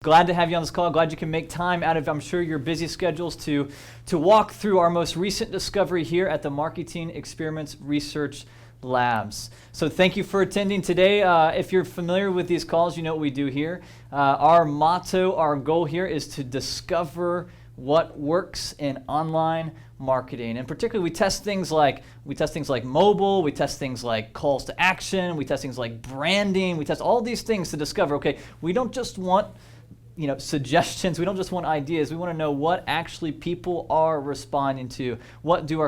Glad to have you on this call. Glad you can make time out of, I'm sure, your busy schedules to walk through our most recent discovery here at the Marketing Experiments Research Labs. So thank you for attending today. If you're familiar with these calls, you know what we do here. Our motto, our goal here is to discover what works in online marketing. And particularly we test things like mobile, we test things like calls to action, we test things like branding, we test all these things to discover, okay, we don't just want suggestions. We don't just want ideas. We want to know what actually people are responding to. What are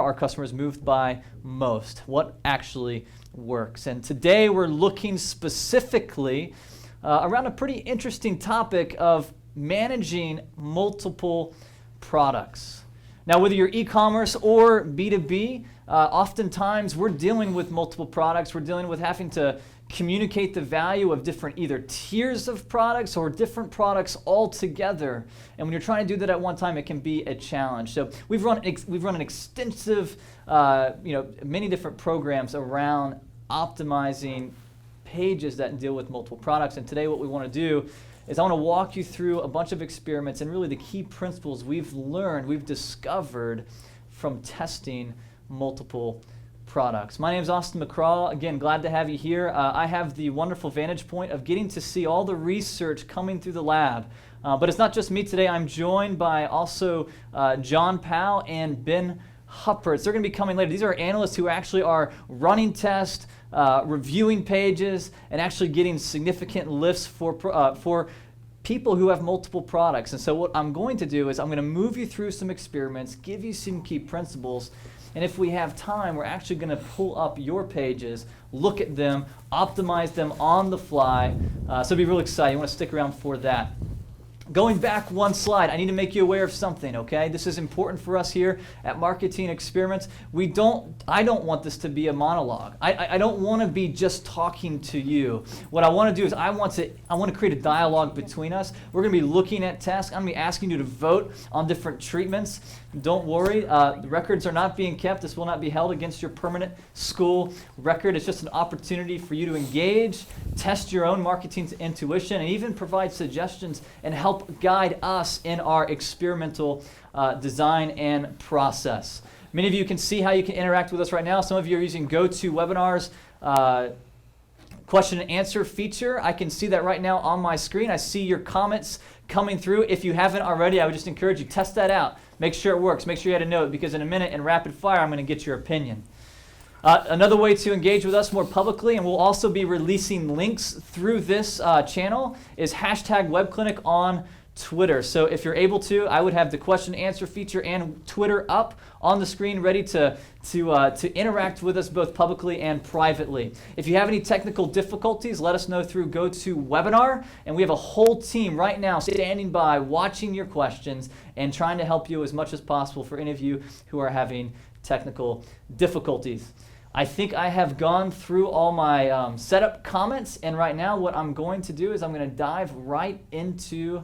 our customers moved by most? What actually works? And today we're looking specifically around a pretty interesting topic of managing multiple products. Now, whether you're e-commerce or B2B, oftentimes we're dealing with multiple products. We're dealing with having to communicate the value of different either tiers of products or different products all together. And when you're trying to do that at one time, it can be a challenge. So we've run an extensive, many different programs around optimizing pages that deal with multiple products. And today what we want to do is I want to walk you through a bunch of experiments and really the key principles we've discovered from testing multiple products. My name is Austin McCraw. Again, glad to have you here. I have the wonderful vantage point of getting to see all the research coming through the lab. But it's not just me today. I'm joined by also John Powell and Ben Huppertz. They're going to be coming later. These are analysts who actually are running tests, reviewing pages, and actually getting significant lifts for people who have multiple products. And so what I'm going to do is I'm going to move you through some experiments, give you some key principles, and if we have time, we're actually going to pull up your pages, look at them, optimize them on the fly. So it'll be really exciting. You want to stick around for that. Going back one slide, I need to make you aware of something, okay? This is important for us here at Marketing Experiments. I don't want this to be a monologue. I don't want to be just talking to you. What I want to do is I want to create a dialogue between us. We're going to be looking at tasks. I'm going to be asking you to vote on different treatments. Don't worry, the records are not being kept. This will not be held against your permanent school record. It's just an opportunity for you to engage, test your own marketing intuition, and even provide suggestions and help guide us in our experimental design and process. Many of you can see how you can interact with us right now. Some of you are using GoToWebinar's question and answer feature. I can see that right now on my screen. I see your comments coming through. If you haven't already, I would just encourage you, test that out. Make sure it works. Make sure you had a note, because in a minute in rapid fire, I'm going to get your opinion. Another way to engage with us more publicly, and we'll also be releasing links through this channel, is #WebClinic on Twitter. So if you're able to, I would have the question and answer feature and Twitter up on the screen ready to interact with us both publicly and privately. If you have any technical difficulties, let us know through GoToWebinar, and we have a whole team right now standing by watching your questions and trying to help you as much as possible for any of you who are having technical difficulties. I think I have gone through all my setup comments, and right now what I'm going to do is I'm going to dive right into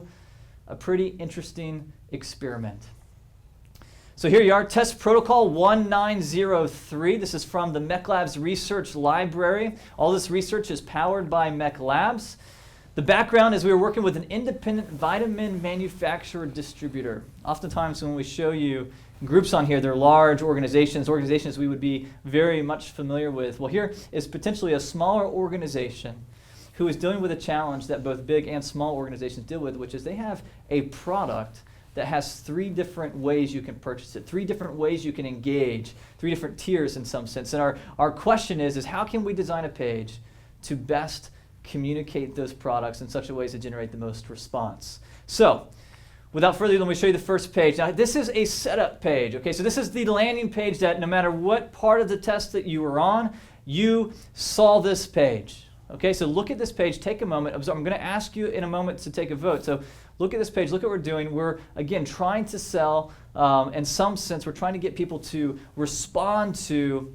a pretty interesting experiment. So here you are, test protocol 1903. This is from the Meclabs research library. All this research is powered by Meclabs. The background is we were working with an independent vitamin manufacturer distributor. Oftentimes when we show you groups on here, they're large organizations we would be very much familiar with. Well, here is potentially a smaller organization who is dealing with a challenge that both big and small organizations deal with, which is they have a product that has 3 different ways you can purchase it, 3 different ways you can engage, 3 different tiers in some sense. And our question is how can we design a page to best communicate those products in such a way as to generate the most response? So, without further ado, let me show you the first page. Now, this is a setup page, okay? So this is the landing page that no matter what part of the test that you were on, you saw this page. Okay, so look at this page, take a moment. I'm going to ask you in a moment to take a vote. So look at this page, look at what we're doing. We're, again, trying to sell, in some sense, we're trying to get people to respond to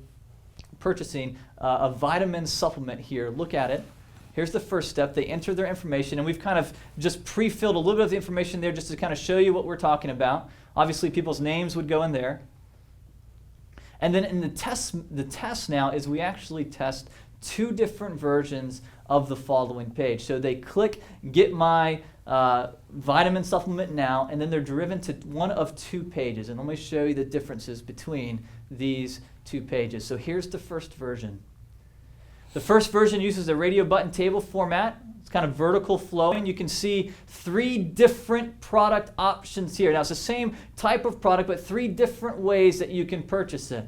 purchasing a vitamin supplement here. Look at it. Here's the first step. They enter their information, and we've kind of just pre-filled a little bit of the information there just to kind of show you what we're talking about. Obviously, people's names would go in there. And then in the test now is we actually test 2 different versions of the following page. So they click get my vitamin supplement now, and then they're driven to one of two pages. And let me show you the differences between these two pages. So here's the first version. The first version uses a radio button table format. It's kind of vertical flowing. You can see 3 different product options here. Now it's the same type of product, but 3 different ways that you can purchase it.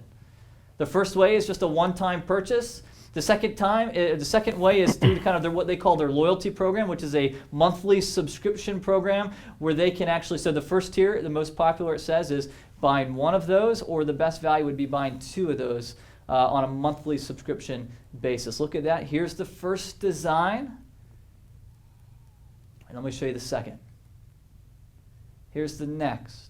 The first way is just a one-time purchase. The second way is through kind of what they call their loyalty program, which is a monthly subscription program where they can actually, so the first tier, the most popular it says, is buying one of those, or the best value would be buying 2 of those on a monthly subscription basis. Look at that. Here's the first design. And let me show you the second. Here's the next.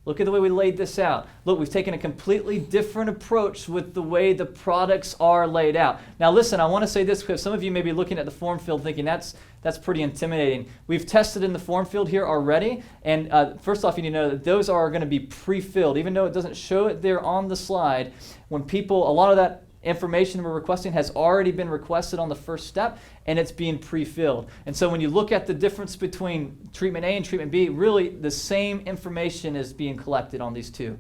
Look at the way we laid this out. Look, we've taken a completely different approach with the way the products are laid out. Now listen, I want to say this because some of you may be looking at the form field thinking that's pretty intimidating. We've tested in the form field here already, and first off, you need to know that those are going to be pre-filled. Even though it doesn't show it there on the slide, when people, a lot of that information we're requesting has already been requested on the first step, and it's being pre-filled. And so when you look at the difference between treatment A and treatment B, really the same information is being collected on these two.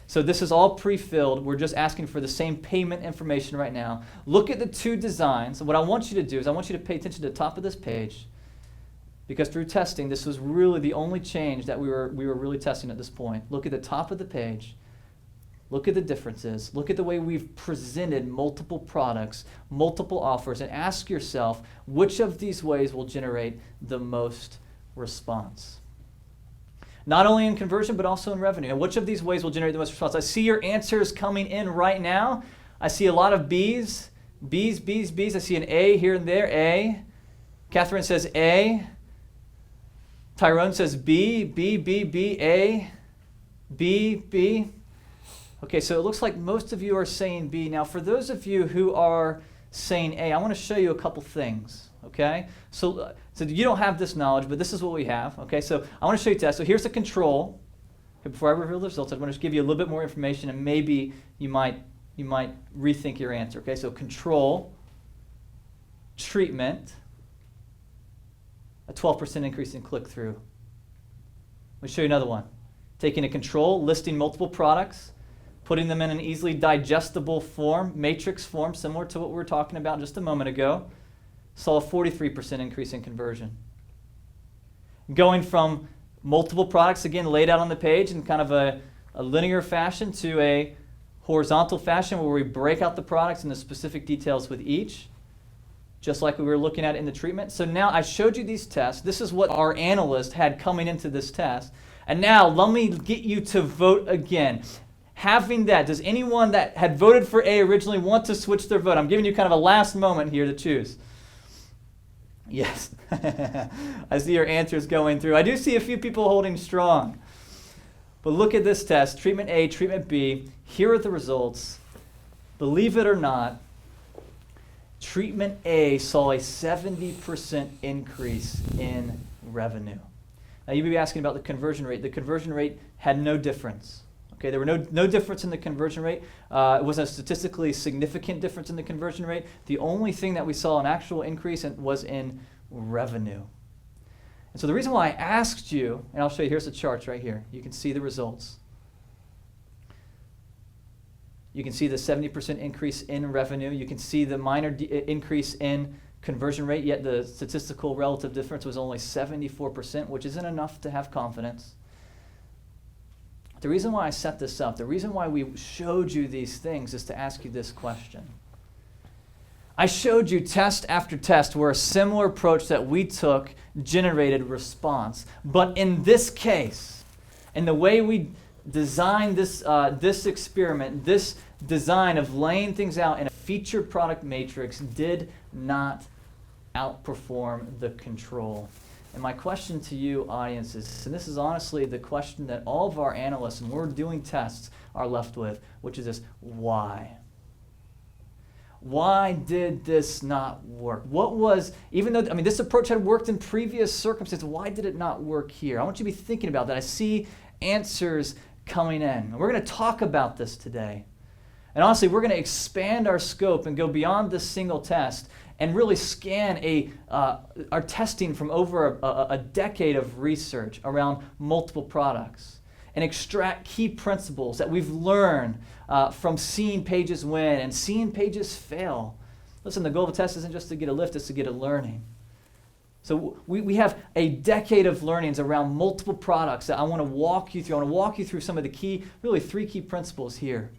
So this is all pre-filled. We're just asking for the same payment information right now. Look at the 2 designs. What I want you to do is I want you to pay attention to the top of this page, because through testing, this was really the only change that we were really testing at this point. Look at the top of the page. Look at the differences. Look at the way we've presented multiple products, multiple offers, and ask yourself which of these ways will generate the most response. Not only in conversion, but also in revenue. And which of these ways will generate the most response? I see your answers coming in right now. I see a lot of B's, B's, B's, B's. I see an A here and there, A. Catherine says A. Tyrone says B, B, B, B, A, B, B. Okay, so it looks like most of you are saying B. Now, for those of you who are saying A, I want to show you a couple things, okay? So you don't have this knowledge, but this is what we have, okay? So I want to show you a test. So here's the control. Okay, before I reveal the results, I want to just give you a little bit more information, and maybe you might rethink your answer, okay? So control, treatment, a 12% increase in click-through. Let me show you another one. Taking a control, listing multiple products, putting them in an easily digestible form, matrix form, similar to what we were talking about just a moment ago, saw a 43% increase in conversion. Going from multiple products, again, laid out on the page in kind of a linear fashion to a horizontal fashion where we break out the products and the specific details with each, just like we were looking at in the treatment. So now I showed you these tests. This is what our analyst had coming into this test. And now let me get you to vote again. Having that, does anyone that had voted for A originally want to switch their vote? I'm giving you kind of a last moment here to choose. Yes. I see your answers going through. I do see a few people holding strong. But look at this test, treatment A, treatment B. Here are the results. Believe it or not, treatment A saw a 70% increase in revenue. Now you may be asking about the conversion rate. The conversion rate had no difference. Okay, there were no difference in the conversion rate. It wasn't a statistically significant difference in the conversion rate. The only thing that we saw an actual increase in was in revenue. And so the reason why I asked you, and I'll show you, here's the charts right here. You can see the results. You can see the 70% increase in revenue. You can see the minor increase in conversion rate, yet the statistical relative difference was only 74%, which isn't enough to have confidence. The reason why I set this up, the reason why we showed you these things is to ask you this question. I showed you test after test where a similar approach that we took generated response. But in this case, in the way we designed this experiment, this design of laying things out in a featured product matrix did not outperform the control. And my question to you, audience, is, and this is honestly the question that all of our analysts, and we're doing tests, are left with, which is this: why? Why did this not work? What was, even though, this approach had worked in previous circumstances, why did it not work here? I want you to be thinking about that. I see answers coming in. And we're going to talk about this today. And honestly, we're going to expand our scope and go beyond this single test and really scan our testing from over a decade of research around multiple products and extract key principles that we've learned from seeing pages win and seeing pages fail. Listen, the goal of a test isn't just to get a lift, it's to get a learning. So we have a decade of learnings around multiple products that I want to walk you through. I want to walk you through some of the key, really 3 key principles here.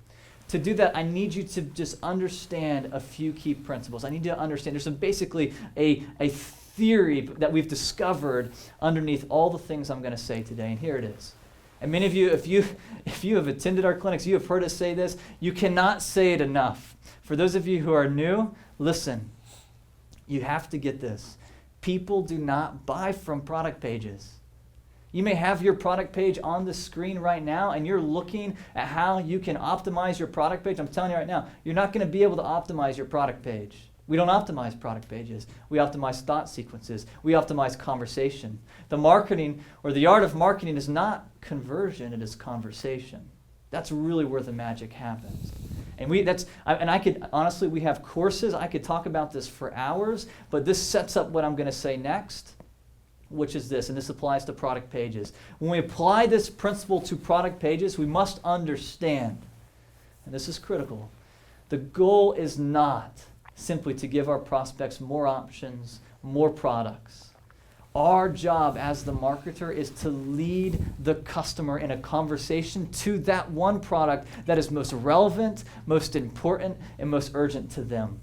To do that, I need you to just understand a few key principles. I need you to understand there's basically a theory that we've discovered underneath all the things I'm going to say today, and here it is. And many of you, if you have attended our clinics, you have heard us say this. You cannot say it enough. For those of you who are new, listen. You have to get this. People do not buy from product pages. You may have your product page on the screen right now, and you're looking at how you can optimize your product page. I'm telling you right now, you're not going to be able to optimize your product page. We don't optimize product pages. We optimize thought sequences. We optimize conversation. The marketing, or the art of marketing, is not conversion, it is conversation. That's really where the magic happens. And I could, honestly, we have courses. I could talk about this for hours, but this sets up what I'm going to say next, which is this, and this applies to product pages. When we apply this principle to product pages, we must understand, and this is critical, the goal is not simply to give our prospects more options, more products. Our job as the marketer is to lead the customer in a conversation to that one product that is most relevant, most important, and most urgent to them.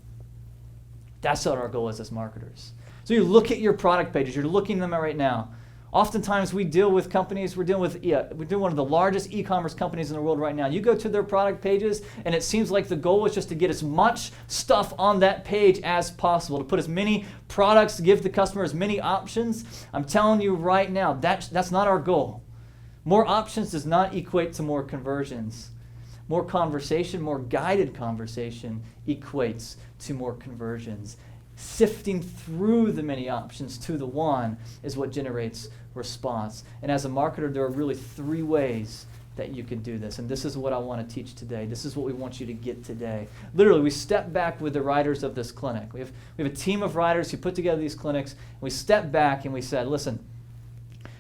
That's what our goal is as marketers. So you look at your product pages, you're looking at them right now. Oftentimes we deal with companies, we're doing one of the largest e-commerce companies in the world right now. You go to their product pages and it seems like the goal is just to get as much stuff on that page as possible, to put as many products, to give the customer as many options. I'm telling you right now, that's not our goal. More options does not equate to more conversions. More conversation, more guided conversation equates to more conversions. Sifting through the many options to the one is what generates response. And as a marketer, there are really 3 ways that you can do this. And this is what I want to teach today. This is what we want you to get today. Literally, we step back with the writers of this clinic. We have a team of writers who put together these clinics. And we stepped back and we said, listen,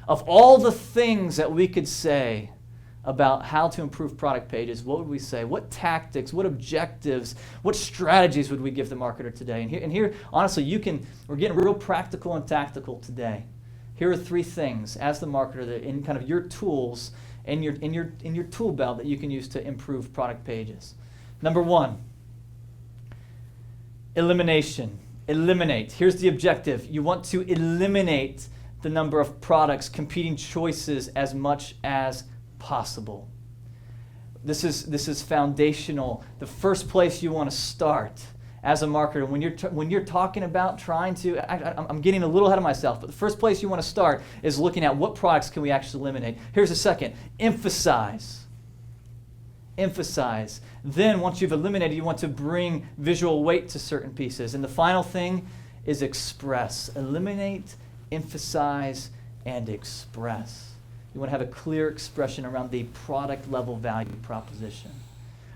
of all the things that we could say about how to improve product pages, what would we say? What tactics, what objectives, what strategies would we give the marketer today? And here, honestly, we're getting real practical and tactical today. Here are 3 things as the marketer that in kind of your tools in your tool belt that you can use to improve product pages. Number 1, elimination. Eliminate. Here's the objective. You want to eliminate the number of products, competing choices as much as possible. This is foundational. The first place you want to start as a marketer when you're talking about trying to, I'm getting a little ahead of myself, but the first place you want to start is looking at what products can we actually eliminate. Here's the second, emphasize. Emphasize. Then once you've eliminated, you want to bring visual weight to certain pieces. And the final thing is express. Eliminate, emphasize, and express. You want to have a clear expression around the product level value proposition.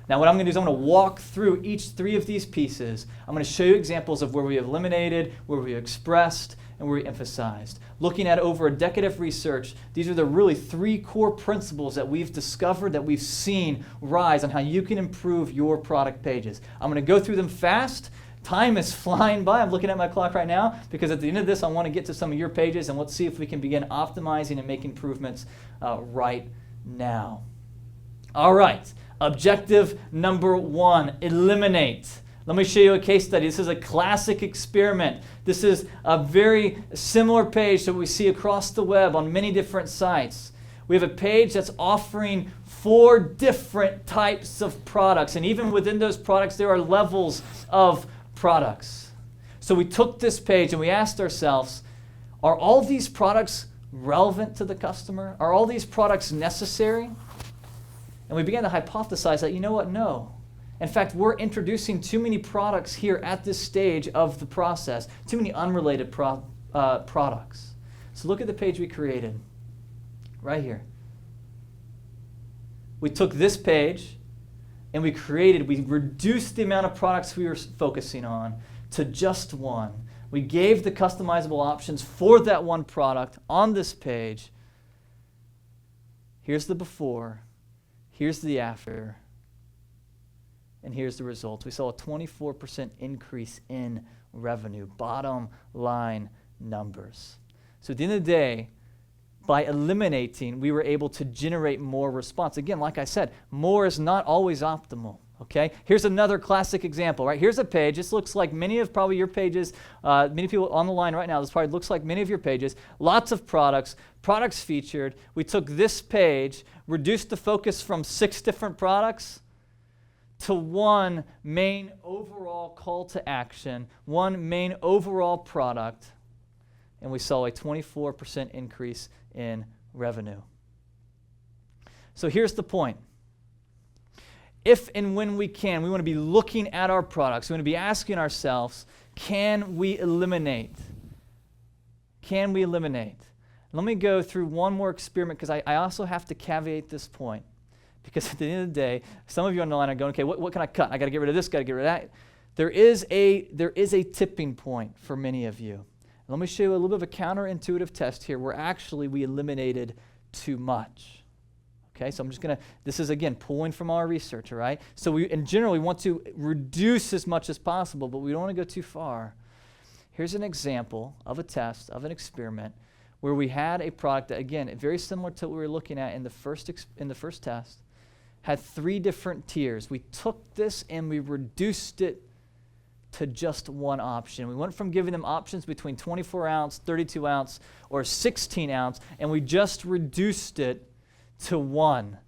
Now what I'm going to do is I'm going to walk through each 3 of these pieces. I'm going to show you examples of where we have eliminated, where we expressed, and where we emphasized. Looking at over a decade of research, these are the really 3 core principles that we've discovered, that we've seen rise on how you can improve your product pages. I'm going to go through them fast. Time is flying by. I'm looking at my clock right now because at the end of this, I want to get to some of your pages and let's see if we can begin optimizing and make improvements right now. All right, objective number 1, eliminate. Let me show you a case study. This is a classic experiment. This is a very similar page that we see across the web on many different sites. We have a page that's offering 4 different types of products, and even within those products, there are levels of products. So we took this page and we asked ourselves, are all these products relevant to the customer? Are all these products necessary? And we began to hypothesize that, you know what, no. In fact, we're introducing too many products here at this stage of the process, too many unrelated products. So look at the page we created, right here. We took this page and we reduced the amount of products we were focusing on to just one. We gave the customizable options for that one product on this page. Here's the before, here's the after, and here's the results. We saw a 24% increase in revenue, bottom line numbers. So at the end of the day, by eliminating, we were able to generate more response. Again, like I said, more is not always optimal. Okay, here's another classic example, right? Here's a page. This looks like many of probably your pages. Many people on the line right now, this probably looks like many of your pages. Lots of products featured. We took this page, reduced the focus from 6 different products to one main overall call to action, one main overall product, and we saw a 24% increase in revenue. So here's the point. If and when we can, we want to be looking at our products. We want to be asking ourselves, can we eliminate? Can we eliminate? Let me go through one more experiment because I also have to caveat this point. Because at the end of the day, some of you on the line are going, okay, what can I cut? I got to get rid of this, got to get rid of that. There is a tipping point for many of you. Let me show you a little bit of a counterintuitive test here where we eliminated too much. Okay, so I'm just going to, this is again pulling from our research, all right? So in general, we want to reduce as much as possible, but we don't want to go too far. Here's an example of a test, of an experiment, where we had a product that, again, very similar to what we were looking at in the first test, had 3 different tiers. We took this and we reduced it to just one option. We went from giving them options between 24 ounce, 32 ounce, or 16 ounce, and we just reduced it to one,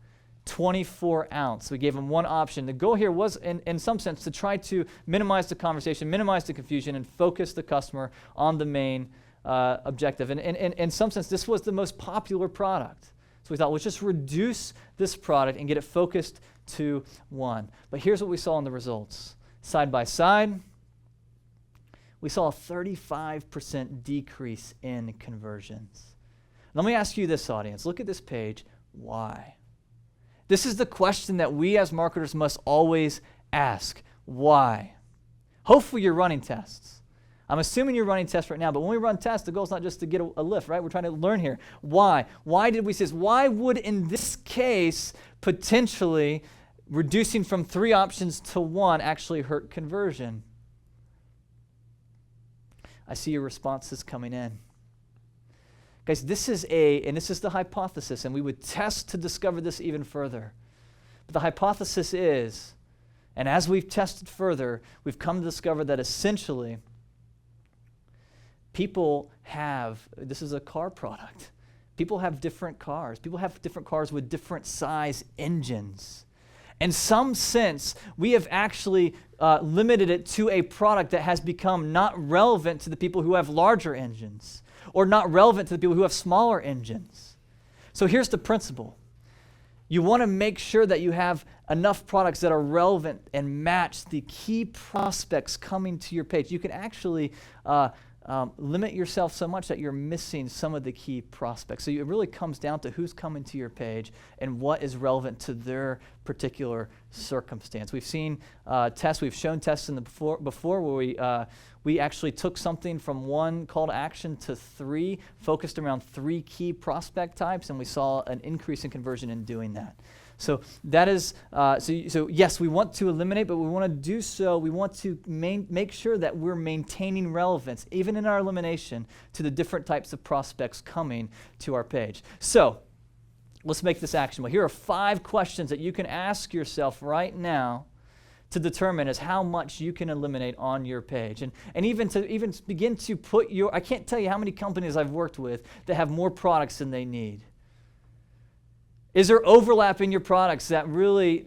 24 ounce. We gave them one option. The goal here was, in some sense, to try to minimize the conversation, minimize the confusion, and focus the customer on the main objective. And in some sense, this was the most popular product. So we thought, let's just reduce this product and get it focused to one. But here's what we saw in the results. Side by side, we saw a 35% decrease in conversions. Let me ask you this, audience. Look at this page. Why? This is the question that we as marketers must always ask. Why? Hopefully you're running tests. I'm assuming you're running tests right now, but when we run tests, the goal is not just to get a lift, right? We're trying to learn here. Why? Why did we say this? Why would, in this case, potentially reducing from 3 options to 1 actually hurt conversion? I see your responses coming in. Guys, this is the hypothesis, and we would test to discover this even further. But the hypothesis is, and as we've tested further, we've come to discover that essentially people have, this is a car product, people have different cars. People have different cars with different size engines. In some sense, we have actually limited it to a product that has become not relevant to the people who have larger engines, or not relevant to the people who have smaller engines. So here's the principle. You want to make sure that you have enough products that are relevant and match the key prospects coming to your page. You can actually limit yourself so much that you're missing some of the key prospects. So it really comes down to who's coming to your page and what is relevant to their particular circumstance. We've seen tests, we've shown tests in the before where we actually took something from 1 call to action to 3, focused around 3 key prospect types, and we saw an increase in conversion in doing that. So that is, so yes, we want to eliminate, but we want to do so, we want to make sure that we're maintaining relevance, even in our elimination, to the different types of prospects coming to our page. So let's make this actionable. Here are 5 questions that you can ask yourself right now to determine as how much you can eliminate on your page. And even begin to put I can't tell you how many companies I've worked with that have more products than they need. Is there overlap in your products that really,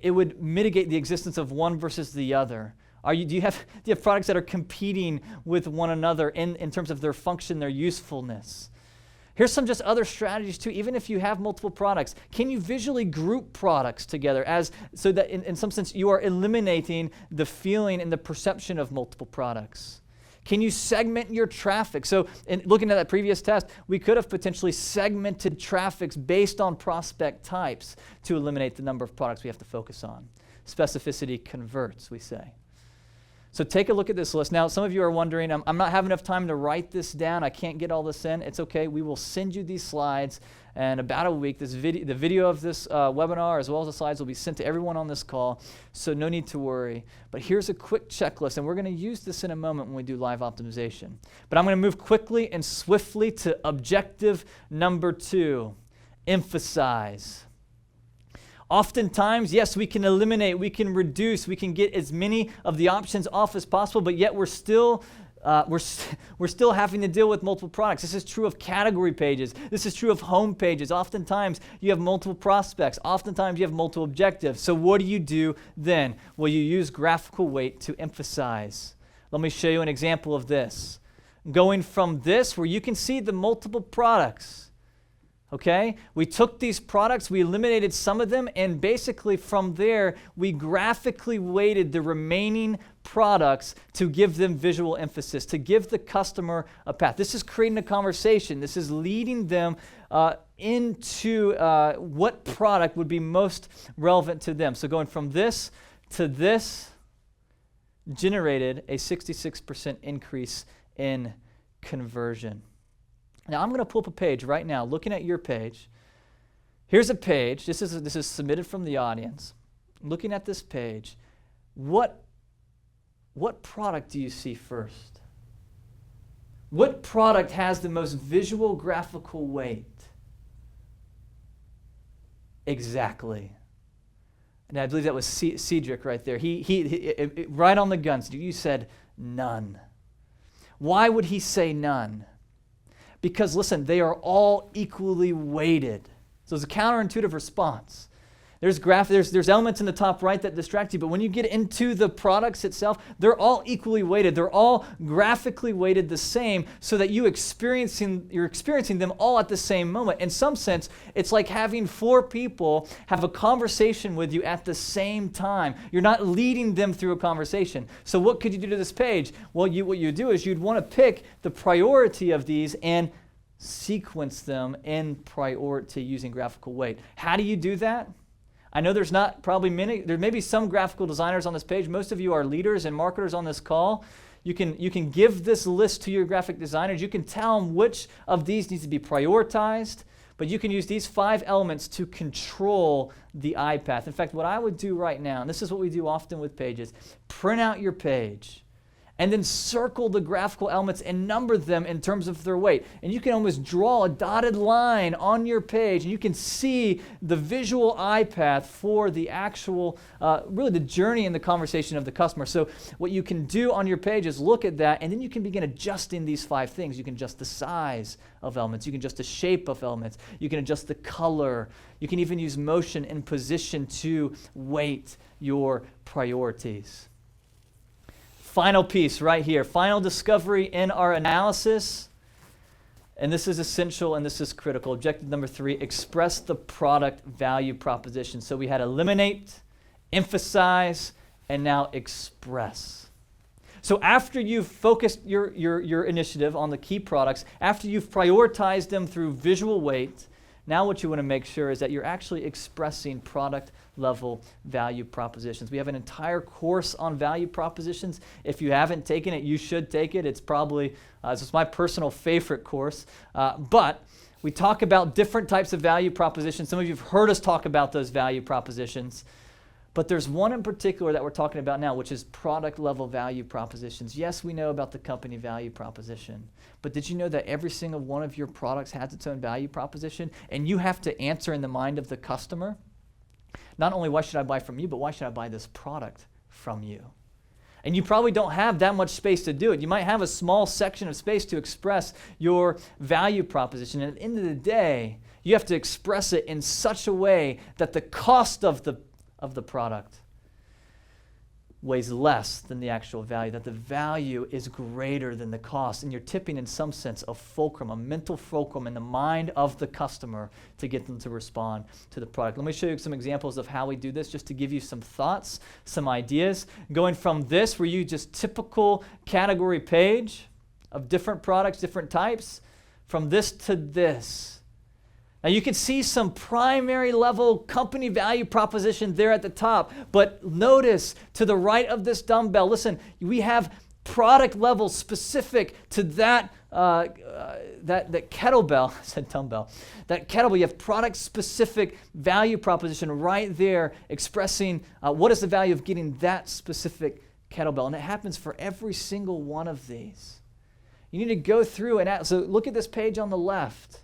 it would mitigate the existence of one versus the other? Do you have products that are competing with one another in terms of their function, their usefulness? Here's some just other strategies too. Even if you have multiple products, can you visually group products together so that in some sense you are eliminating the feeling and the perception of multiple products? Can you segment your traffic? So in looking at that previous test, we could have potentially segmented traffics based on prospect types to eliminate the number of products we have to focus on. Specificity converts, we say. So take a look at this list. Now, some of you are wondering, I'm not having enough time to write this down. I can't get all this in. It's okay. We will send you these slides in about a week. The video of this webinar as well as the slides will be sent to everyone on this call, so no need to worry. But here's a quick checklist, and we're going to use this in a moment when we do live optimization. But I'm going to move quickly and swiftly to objective number 2, emphasize. Oftentimes, yes, we can eliminate, we can reduce, we can get as many of the options off as possible, but yet we're still having to deal with multiple products. This is true of category pages. This is true of home pages. Oftentimes, you have multiple prospects. Oftentimes, you have multiple objectives. So what do you do then? Well, you use graphical weight to emphasize. Let me show you an example of this. Going from this, where you can see the multiple products, okay? We took these products, we eliminated some of them, and basically from there, we graphically weighted the remaining products to give them visual emphasis, to give the customer a path. This is creating a conversation. This is leading them into what product would be most relevant to them. So going from this to this generated a 66% increase in conversion. Now, I'm going to pull up a page right now, looking at your page. Here's a page. This is submitted from the audience. Looking at this page, what product do you see first? What product has the most visual graphical weight? Exactly. And I believe that was Cedric right there. He right on the gun. You said none. Why would he say none? Because, listen, they are all equally weighted. So it's a counterintuitive response. There's elements in the top right that distract you, but when you get into the products itself, they're all equally weighted. They're all graphically weighted the same so that you're experiencing them all at the same moment. In some sense, it's like having 4 people have a conversation with you at the same time. You're not leading them through a conversation. So what could you do to this page? Well, what you do is you'd want to pick the priority of these and sequence them in priority using graphical weight. How do you do that? I know there's not probably many, there may be some graphical designers on this page. Most of you are leaders and marketers on this call. You can give this list to your graphic designers. You can tell them which of these needs to be prioritized, but you can use these 5 elements to control the eye path. In fact, what I would do right now, and this is what we do often with pages, print out your page and then circle the graphical elements and number them in terms of their weight. And you can almost draw a dotted line on your page, and you can see the visual eye path for the actual, really the journey and the conversation of the customer. So what you can do on your page is look at that, and then you can begin adjusting these 5 things. You can adjust the size of elements. You can adjust the shape of elements. You can adjust the color. You can even use motion and position to weight your priorities. Final piece right here, final discovery in our analysis, and this is essential and this is critical. Objective number 3, express the product value proposition. So we had eliminate, emphasize, and now express. So after you've focused your initiative on the key products, after you've prioritized them through visual weight, now what you want to make sure is that you're actually expressing product level value propositions. We have an entire course on value propositions. If you haven't taken it, you should take it. It's probably, this is my personal favorite course. But we talk about different types of value propositions. Some of you have heard us talk about those value propositions. But there's one in particular that we're talking about now, which is product level value propositions. Yes, we know about the company value proposition. But did you know that every single one of your products has its own value proposition? And you have to answer in the mind of the customer, not only why should I buy from you, but why should I buy this product from you? And you probably don't have that much space to do it. You might have a small section of space to express your value proposition. And at the end of the day, you have to express it in such a way that the cost of the product weighs less than the actual value, that the value is greater than the cost. And you're tipping, in some sense, a fulcrum, a mental fulcrum in the mind of the customer to get them to respond to the product. Let me show you some examples of how we do this, just to give you some thoughts, some ideas. Going from this, where you just typical category page of different products, different types, from this to this. Now you can see some primary level company value proposition there at the top, but notice to the right of this dumbbell, listen, we have product level specific to that kettlebell. I said dumbbell. That kettlebell, you have product specific value proposition right there expressing what is the value of getting that specific kettlebell. And it happens for every single one of these. You need to go through and so look at this page on the left.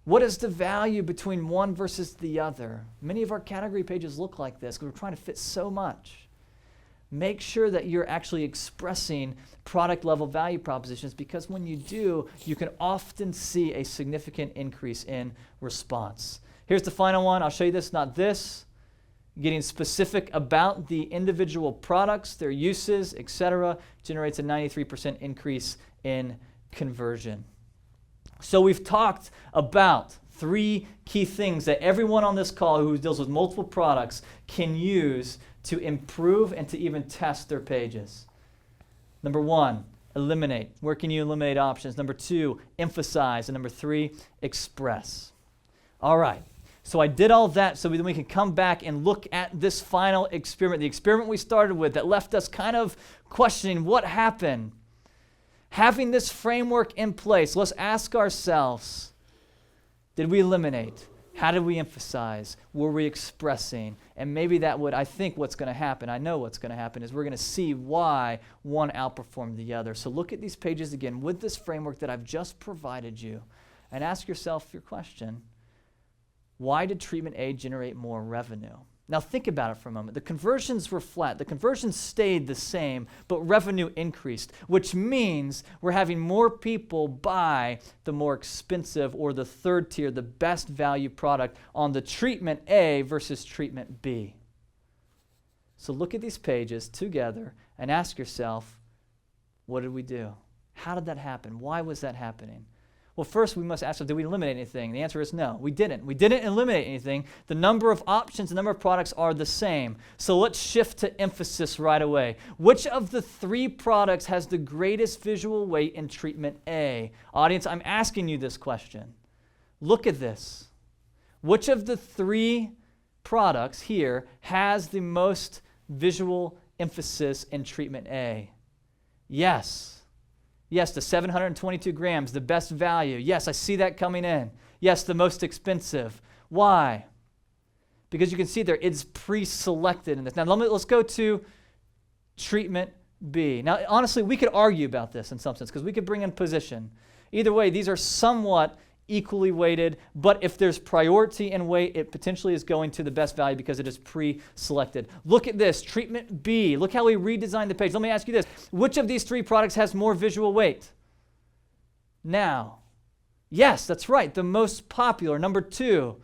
What is the value between one versus the other? Many of our category pages look like this because we're trying to fit so much. Make sure that you're actually expressing product level value propositions, because when you do, you can often see a significant increase in response. Here's the final one. I'll show you this, not this. Getting specific about the individual products, their uses, etc., generates a 93% increase in conversion. So we've talked about 3 key things that everyone on this call who deals with multiple products can use to improve and to even test their pages. Number 1, eliminate. Where can you eliminate options? Number 2, emphasize. And number 3, express. All right. So I did all that so then we can come back and look at this final experiment, the experiment we started with that left us kind of questioning what happened. Having this framework in place, let's ask ourselves, did we eliminate? How did we emphasize? Were we expressing? And maybe I think what's going to happen, I know what's going to happen, is we're going to see why one outperformed the other. So look at these pages again with this framework that I've just provided you and ask yourself your question. Why did treatment A generate more revenue? Now think about it for a moment. The conversions were flat. The conversions stayed the same, but revenue increased, which means we're having more people buy the more expensive or the third tier, the best value product on the treatment A versus treatment B. So look at these pages together and ask yourself, what did we do? How did that happen? Why was that happening? Well, first we must ask, did we eliminate anything? The answer is no, we didn't. We didn't eliminate anything. The number of options, the number of products are the same. So let's shift to emphasis right away. Which of the 3 products has the greatest visual weight in treatment A? Audience, I'm asking you this question. Look at this. Which of the 3 products here has the most visual emphasis in treatment A? Yes. Yes, the 722 grams, the best value. Yes, I see that coming in. Yes, the most expensive. Why? Because you can see there, it's pre-selected in this. Now, let's go to treatment B. Now, honestly, we could argue about this in some sense because we could bring in position. Either way, these are somewhat equally weighted, but if there's priority and weight, it potentially is going to the best value because it is pre-selected. Look at this, treatment B. Look how we redesigned the page. Let me ask you this. Which of these 3 products has more visual weight? Now, yes, that's right, the most popular. Number 2,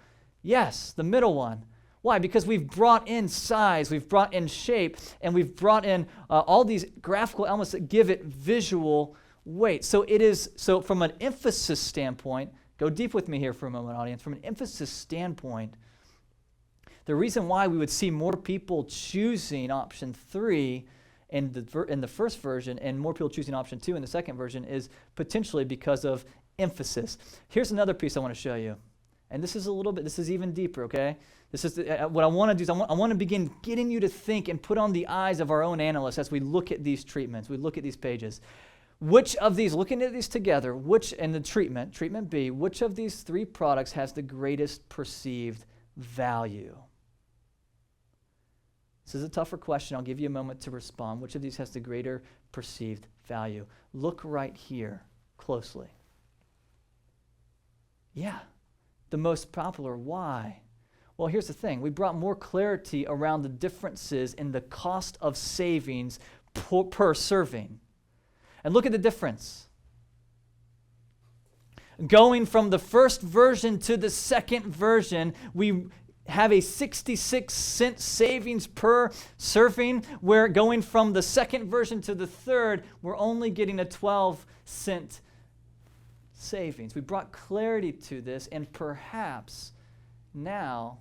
yes, the middle one. Why? Because we've brought in size, we've brought in shape, and we've brought in all these graphical elements that give it visual weight. So from an emphasis standpoint, go deep with me here for a moment, audience. From an emphasis standpoint, the reason why we would see more people choosing option 3 in the first version and more people choosing option 2 in the second version is potentially because of emphasis. Here's another piece I want to show you. And this is even deeper, okay? This is what I want to do is I want to begin getting you to think and put on the eyes of our own analysts as we look at these treatments, we look at these pages. Which of these, looking at these together, in the treatment B, which of these 3 products has the greatest perceived value? This is a tougher question. I'll give you a moment to respond. Which of these has the greater perceived value? Look right here closely. Yeah, the most popular. Why? Well, here's the thing. We brought more clarity around the differences in the cost of savings per serving. And look at the difference. Going from the first version to the second version, we have a 66-cent savings per serving, where going from the second version to the third, we're only getting a 12-cent savings. We brought clarity to this, and perhaps now,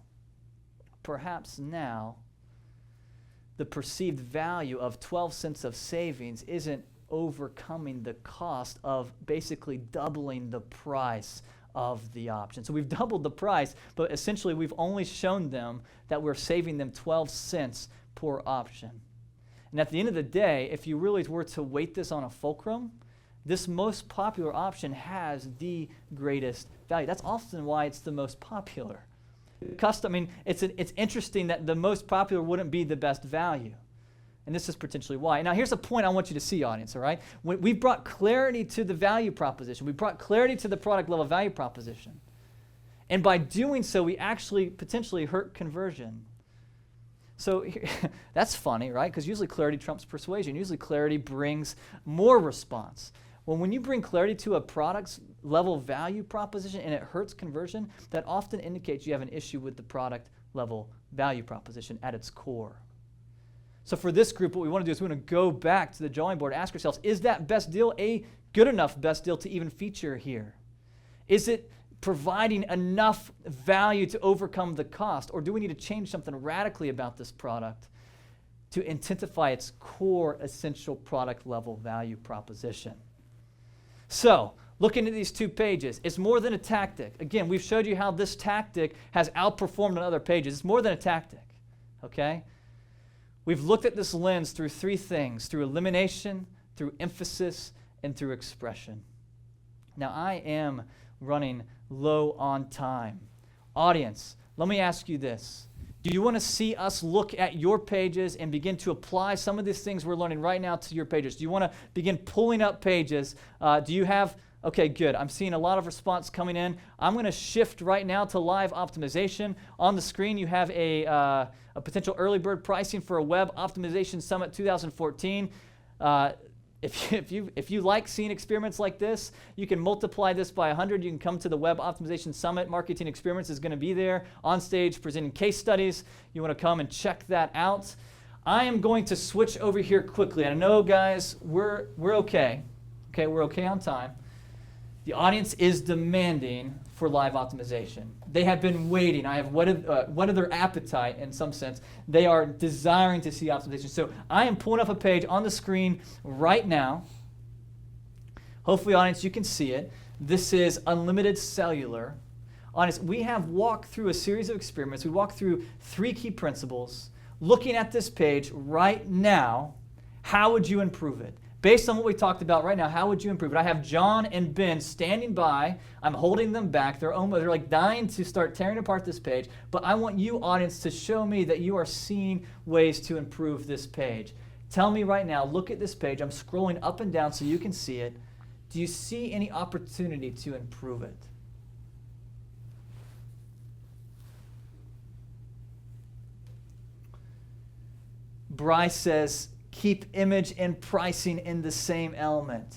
the perceived value of 12 cents of savings isn't overcoming the cost of basically doubling the price of the option. So we've doubled the price, but essentially we've only shown them that we're saving them 12 cents per option. And at the end of the day, if you really were to weight this on a fulcrum, this most popular option has the greatest value. That's often why it's the most popular. It's interesting that the most popular wouldn't be the best value. And this is potentially why. Now, here's a point I want you to see, audience, all right? We've brought clarity to the value proposition. We brought clarity to the product level value proposition. And by doing so, we actually potentially hurt conversion. So that's funny, right? Because usually clarity trumps persuasion. Usually clarity brings more response. When you bring clarity to a product's level value proposition and it hurts conversion, that often indicates you have an issue with the product level value proposition at its core. So for this group, what we want to do is we want to go back to the drawing board and ask ourselves, is that best deal a good enough best deal to even feature here? Is it providing enough value to overcome the cost? Or do we need to change something radically about this product to intensify its core essential product level value proposition? So, looking at these 2 pages, it's more than a tactic. Again, we've showed you how this tactic has outperformed on other pages. It's more than a tactic, okay? We've looked at this lens through 3 things, through elimination, through emphasis, and through expression. Now, I am running low on time. Audience, let me ask you this. Do you want to see us look at your pages and begin to apply some of these things we're learning right now to your pages? Do you want to begin pulling up pages? Do you have, okay, good. I'm seeing a lot of response coming in. I'm going to shift right now to live optimization. On the screen, you have a potential early bird pricing for a Web Optimization Summit 2014. If you like seeing experiments like this, you can multiply this by 100. You can come to the Web Optimization Summit. Marketing Experiments is going to be there on stage presenting case studies. You want to come and check that out. I am going to switch over here quickly. I know, guys, we're okay. Okay, we're okay on time. The audience is demanding for live optimization. They have been waiting. I have whetted their appetite in some sense. They are desiring to see optimization. So I am pulling up a page on the screen right now. Hopefully, audience, you can see it. This is Unlimited Cellular. Audience, we have walked through a series of experiments. We walked through 3 key principles. Looking at this page right now, how would you improve it? Based on what we talked about right now, how would you improve it? I have John and Ben standing by. I'm holding them back. They're like dying to start tearing apart this page. But I want you, audience, to show me that you are seeing ways to improve this page. Tell me right now, look at this page. I'm scrolling up and down so you can see it. Do you see any opportunity to improve it? Bryce says, keep image and pricing in the same element.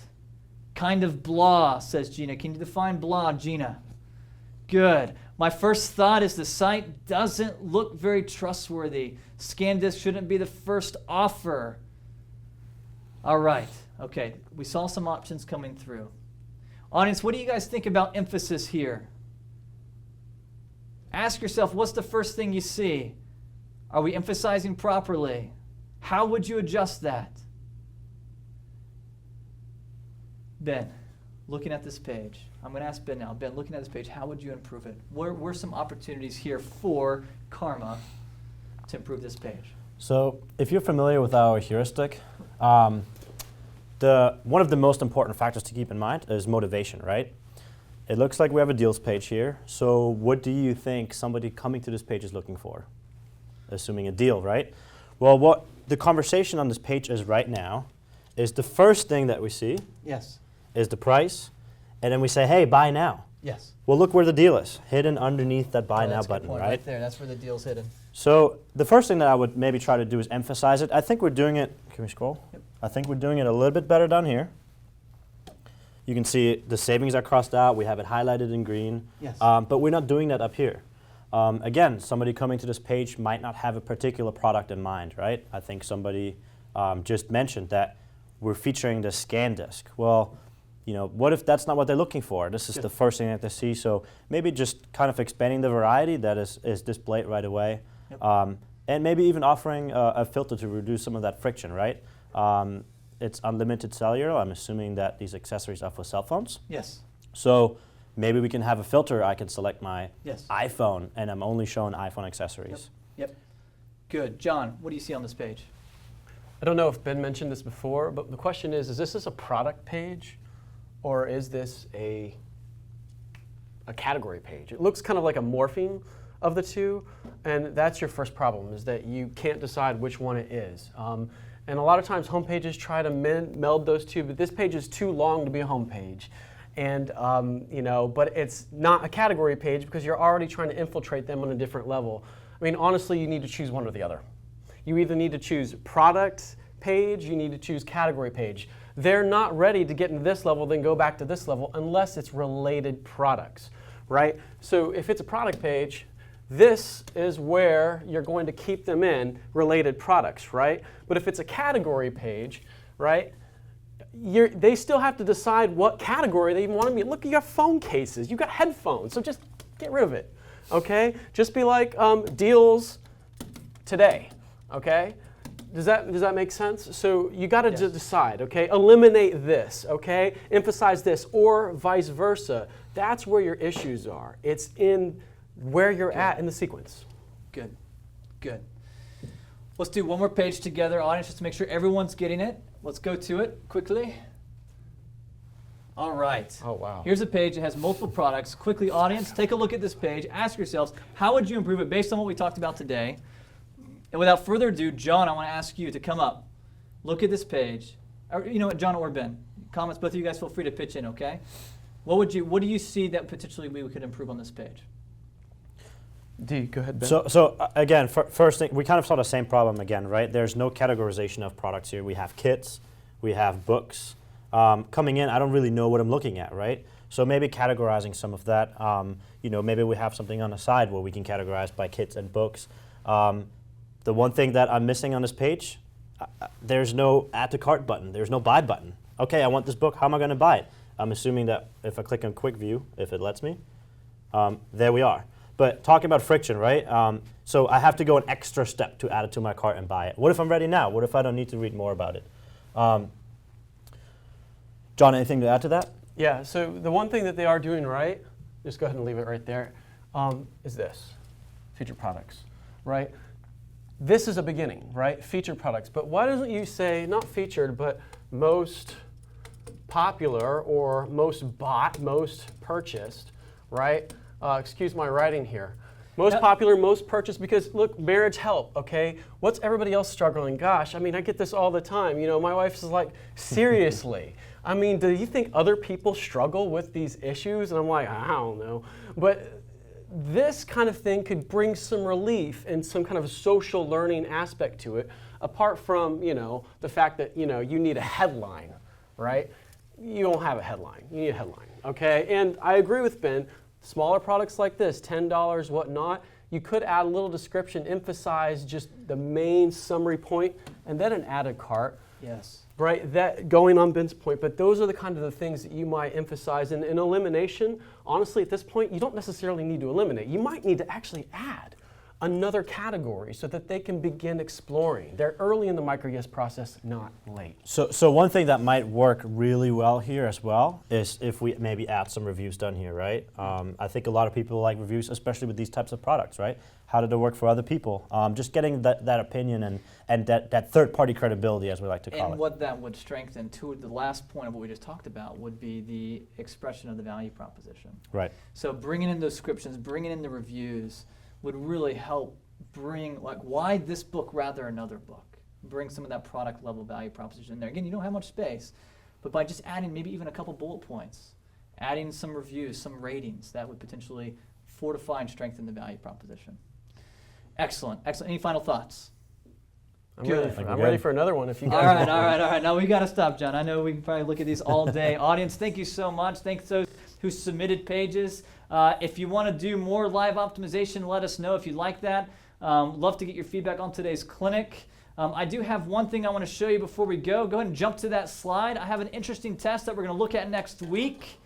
Kind of blah, says Gina. Can you define blah, Gina? Good. My first thought is the site doesn't look very trustworthy. ScanDisk shouldn't be the first offer. All right. Okay. We saw some options coming through. Audience, what do you guys think about emphasis here? Ask yourself, what's the first thing you see? Are we emphasizing properly? How would you adjust that? Ben, looking at this page, I'm going to ask Ben now. Ben, looking at this page, how would you improve it? Where were some opportunities here for Karma to improve this page? So if you're familiar with our heuristic, one of the most important factors to keep in mind is motivation, right? It looks like we have a deals page here. So what do you think somebody coming to this page is looking for? Assuming a deal, right? Well, what the conversation on this page is right now is the first thing that we see is the price, and then we say, hey, buy now. Yes. Well, look where the deal is, hidden underneath that buy now button, right? Right there, that's where the deal's hidden. So the first thing that I would maybe try to do is emphasize it. I think we're doing it, can we scroll? Yep. I think we're doing it a little bit better down here. You can see the savings are crossed out, we have it highlighted in green, yes. But we're not doing that up here. Again, somebody coming to this page might not have a particular product in mind, right? I think somebody just mentioned that we're featuring the ScanDisk. Well, you know, what if that's not what they're looking for? This is the first thing that they see. So maybe just kind of expanding the variety that is displayed right away. Yep. And maybe even offering a filter to reduce some of that friction, right? It's unlimited cellular. I'm assuming that these accessories are for cell phones. Yes. So maybe we can have a filter. I can select my Yes. iPhone, and I'm only showing iPhone accessories. Yep. Good. John, what do you see on this page? I don't know if Ben mentioned this before, but the question is this a product page or is this a category page? It looks kind of like a morphing of the two, and that's your first problem, is that you can't decide which one it is. And a lot of times home pages try to meld those two, but this page is too long to be a home page. And but it's not a category page because you're already trying to infiltrate them on a different level. I mean, honestly, you need to choose one or the other. You either need to choose product page, you need to choose category page. They're not ready to get into this level, then go back to this level unless it's related products, right? So if it's a product page, this is where you're going to keep them in related products, right? But if it's a category page, right, they still have to decide what category they even want to be. Look, you got phone cases, you got headphones, so just get rid of it, okay? Just be like deals today, okay? Does that make sense? So you got to decide, okay? Eliminate this, okay? Emphasize this, or vice versa. That's where your issues are. It's in where you're at in the sequence. Good. Good. Let's do one more page together, audience, just to make sure everyone's getting it. Let's go to it quickly. All right. Oh, wow. Here's a page that has multiple products. Quickly, audience, take a look at this page. Ask yourselves, how would you improve it based on what we talked about today? And without further ado, John, I want to ask you to come up. Look at this page. Or, you know what, John or Ben? Comments, both of you guys feel free to pitch in, okay? What do you see that potentially we could improve on this page? Go ahead, Ben. So again, first thing, we kind of saw the same problem again, right? There's no categorization of products here. We have kits, we have books. Coming in, I don't really know what I'm looking at, right? So maybe categorizing some of that. Maybe we have something on the side where we can categorize by kits and books. The one thing that I'm missing on this page, there's no add to cart button. There's no buy button. Okay, I want this book. How am I going to buy it? I'm assuming that if I click on quick view, if it lets me, there we are. But talking about friction, right? So I have to go an extra step to add it to my cart and buy it. What if I'm ready now? What if I don't need to read more about it? John, anything to add to that? Yeah, so the one thing that they are doing right, just go ahead and leave it right there, is this, featured products, right? This is a beginning, right? Featured products. But why doesn't you say, not featured, but most popular or most bought, most purchased, right? Excuse my writing here. Most popular, most purchased, because look, marriage help, okay? What's everybody else struggling? Gosh, I mean, I get this all the time. You know, my wife's like, seriously. I mean, do you think other people struggle with these issues? And I'm like, I don't know. But this kind of thing could bring some relief and some kind of social learning aspect to it, apart from, the fact that, you need a headline, right? You don't have a headline. You need a headline, okay? And I agree with Ben. Smaller products like this, $10, whatnot, you could add a little description, emphasize just the main summary point, and then an added cart. Yes. Right, that going on Ben's point, but those are the kind of the things that you might emphasize. And in elimination, honestly, at this point, you don't necessarily need to eliminate. You might need to actually add another category so that they can begin exploring. They're early in the micro-yes process, not late. So one thing that might work really well here as well is if we maybe add some reviews done here, right? I think a lot of people like reviews, especially with these types of products, right? How did it work for other people? Just getting that opinion and that third-party credibility, as we like to call it. And what that would strengthen, to the last point of what we just talked about, would be the expression of the value proposition. Right. So bringing in those descriptions, bringing in the reviews, would really help bring, like, why this book rather another book? Bring some of that product level value proposition in there. Again, you don't have much space, but by just adding maybe even a couple bullet points, adding some reviews, some ratings, that would potentially fortify and strengthen the value proposition. Excellent, excellent. Any final thoughts? I'm ready for another one if you guys want. All right. Now we got to stop, John. I know we can probably look at these all day. Audience, thank you so much. Thanks to those who submitted pages. If you want to do more live optimization, let us know if you'd like that. Love to get your feedback on today's clinic. I do have one thing I want to show you before we go. Go ahead and jump to that slide. I have an interesting test that we're going to look at next week.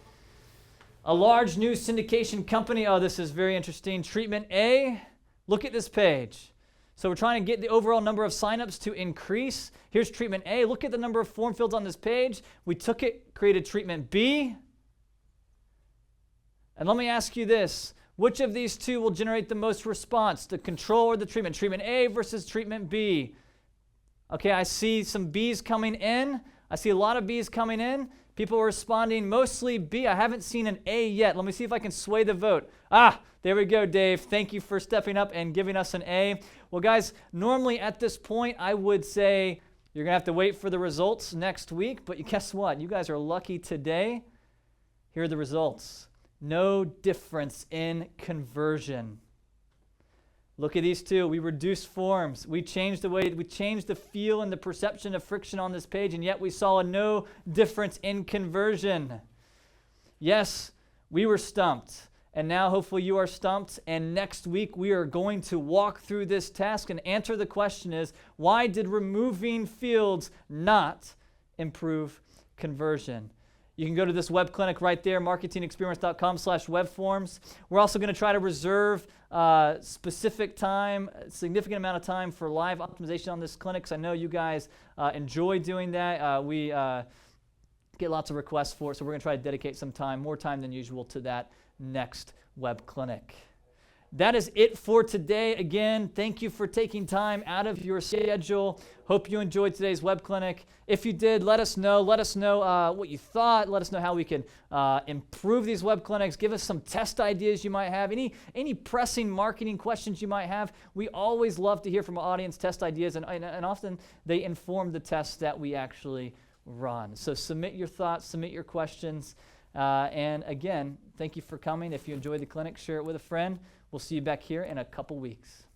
A large new syndication company. Oh, this is very interesting. Treatment A. Look at this page. So we're trying to get the overall number of signups to increase. Here's treatment A. Look at the number of form fields on this page. We took it, created treatment B. And let me ask you this. Which of these two will generate the most response, the control or the treatment? Treatment A versus treatment B. Okay, I see some B's coming in. I see a lot of B's coming in. People are responding mostly B. I haven't seen an A yet. Let me see if I can sway the vote. Ah, there we go, Dave. Thank you for stepping up and giving us an A. Well, guys, normally at this point, I would say you're going to have to wait for the results next week. But guess what? You guys are lucky today. Here are the results. No difference in conversion. Look at these two. We reduced forms. We changed the feel and the perception of friction on this page, and yet we saw no difference in conversion. Yes, we were stumped, and now hopefully you are stumped, and next week we are going to walk through this task and answer the question is, why did removing fields not improve conversion? You can go to this web clinic right there, marketingexperience.com/webforms. We're also going to try to reserve specific time, a significant amount of time for live optimization on this clinic, because I know you guys enjoy doing that. We get lots of requests for it, so we're going to try to dedicate some time, more time than usual, to that next web clinic. That is it for today. Again, thank you for taking time out of your schedule. Hope you enjoyed today's web clinic. If you did, let us know. Let us know what you thought. Let us know how we can improve these web clinics. Give us some test ideas you might have. Any pressing marketing questions you might have. We always love to hear from our audience test ideas, and often they inform the tests that we actually run. So submit your thoughts, submit your questions. And again, thank you for coming. If you enjoyed the clinic, share it with a friend. We'll see you back here in a couple weeks.